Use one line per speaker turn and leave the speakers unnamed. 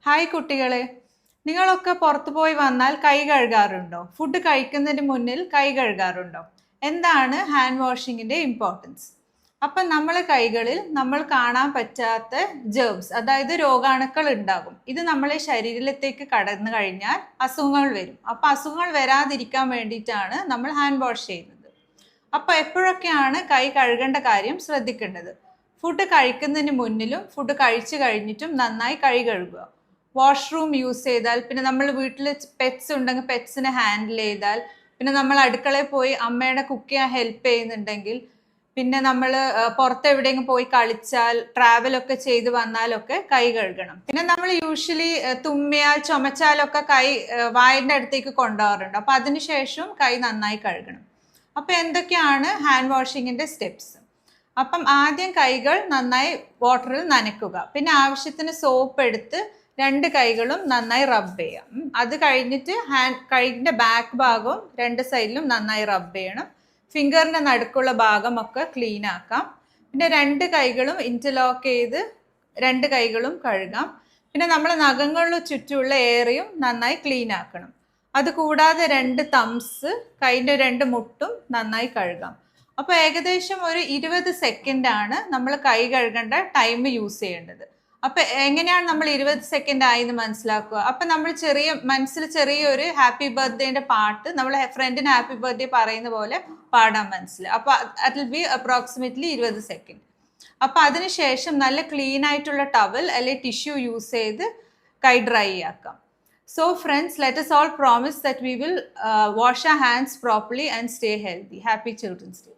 Hi കുട്ടികളെ, നിങ്ങളൊക്കെ പുറത്തു പോയി വന്നാൽ കൈ കഴുകാറുണ്ടോ? ഫുഡ് കഴിക്കുന്നതിന് മുന്നിൽ കൈ കഴുകാറുണ്ടോ? എന്താണ് ഹാൻഡ് വാഷിങ്ങിന്റെ ഇമ്പോർട്ടൻസ്? അപ്പം നമ്മളെ കൈകളിൽ നമ്മൾ കാണാൻ പറ്റാത്ത ജേംസ്, അതായത് രോഗാണുക്കൾ ഉണ്ടാകും. ഇത് നമ്മളെ ശരീരത്തിലേക്ക് കടന്നു കഴിഞ്ഞാൽ അസുഖങ്ങൾ വരും. അപ്പം അസുഖങ്ങൾ വരാതിരിക്കാൻ വേണ്ടിയിട്ടാണ് നമ്മൾ ഹാൻഡ് വാഷ് ചെയ്യുന്നത്. അപ്പം എപ്പോഴൊക്കെയാണ് കൈ കഴുകേണ്ട കാര്യം ശ്രദ്ധിക്കേണ്ടത്? ഫുഡ് കഴിക്കുന്നതിന് മുന്നിലും ഫുഡ് കഴിച്ചു കഴിഞ്ഞിട്ടും നന്നായി കൈ കഴുകുക. വാഷ്റൂം യൂസ് ചെയ്താൽ, പിന്നെ നമ്മൾ വീട്ടിൽ പെറ്റ്സ് ഉണ്ടെങ്കിൽ പെറ്റ്സിനെ ഹാൻഡിൽ ചെയ്താൽ, പിന്നെ നമ്മൾ അടുക്കളയിൽ പോയി അമ്മയുടെ കുക്ക് ചെയ്യാൻ ഹെൽപ്പ് ചെയ്യുന്നുണ്ടെങ്കിൽ, പിന്നെ നമ്മൾ പുറത്തെവിടെയെങ്കിലും പോയി കളിച്ചാൽ, ട്രാവലൊക്കെ ചെയ്ത് വന്നാലൊക്കെ കൈ കഴുകണം. പിന്നെ നമ്മൾ യൂഷ്വലി തുമ്മിയാൽ ചുമച്ചാലൊക്കെ കൈ വായന്റെ അടുത്തേക്ക് കൊണ്ടുപോകാറുണ്ട്. അപ്പം അതിനുശേഷം കൈ നന്നായി കഴുകണം. അപ്പം എന്തൊക്കെയാണ് ഹാൻഡ് വാഷിങ്ങിന്റെ സ്റ്റെപ്സ്? അപ്പം ആദ്യം കൈകൾ നന്നായി വാട്ടറിൽ നനയ്ക്കുക. പിന്നെ ആവശ്യത്തിന് സോപ്പ് എടുത്ത് രണ്ട് കൈകളും നന്നായി റബ്ബ് ചെയ്യാം. അത് കഴിഞ്ഞിട്ട് കൈയിൻ്റെ ബാക്ക് ഭാഗവും രണ്ട് സൈഡിലും നന്നായി റബ്ബ് ചെയ്യണം. ഫിംഗറിൻ്റെ നടുക്കുള്ള ഭാഗമൊക്കെ ക്ലീൻ ആക്കാം. പിന്നെ രണ്ട് കൈകളും ഇന്റർലോക്ക് ചെയ്ത് രണ്ട് കൈകളും കഴുകാം. പിന്നെ നമ്മൾ നഖങ്ങളുടെ ചുറ്റുമുള്ള ഏറിയും നന്നായി ക്ലീൻ ആക്കണം. അതുകൂടാതെ രണ്ട് തംസ്, കൈൻ്റെ രണ്ട് മുട്ടും നന്നായി കഴുകാം. അപ്പോൾ ഏകദേശം ഒരു 20 സെക്കൻഡാണ് നമ്മൾ കൈ കഴുകേണ്ട ടൈം യൂസ് ചെയ്യേണ്ടത്. അപ്പൊ എങ്ങനെയാണ് നമ്മൾ 20 സെക്കൻഡ് ആയി എന്ന് മനസ്സിലാക്കുക? അപ്പൊ നമ്മൾ മനസ്സിൽ ചെറിയൊരു ഹാപ്പി ബർത്ത്ഡേന്റെ പാട്ട് നമ്മളെ ഫ്രണ്ടിന് ഹാപ്പി ബർത്ത്ഡേ പറയുന്ന പോലെ പാടാൻ മനസ്സിൽ. അപ്പൊ അത് വിൽ ബി അപ്രോക്സിമേറ്റ്ലി 20 സെക്കൻഡ്. അപ്പൊ അതിനുശേഷം നല്ല ക്ലീൻ ആയിട്ടുള്ള ടവൽ അല്ലെങ്കിൽ ടിഷ്യൂ യൂസ് ചെയ്ത് കൈ ഡ്രൈ ആക്കാം. So friends, let us all promise that we will wash our hands properly and stay healthy. Happy Children's Day.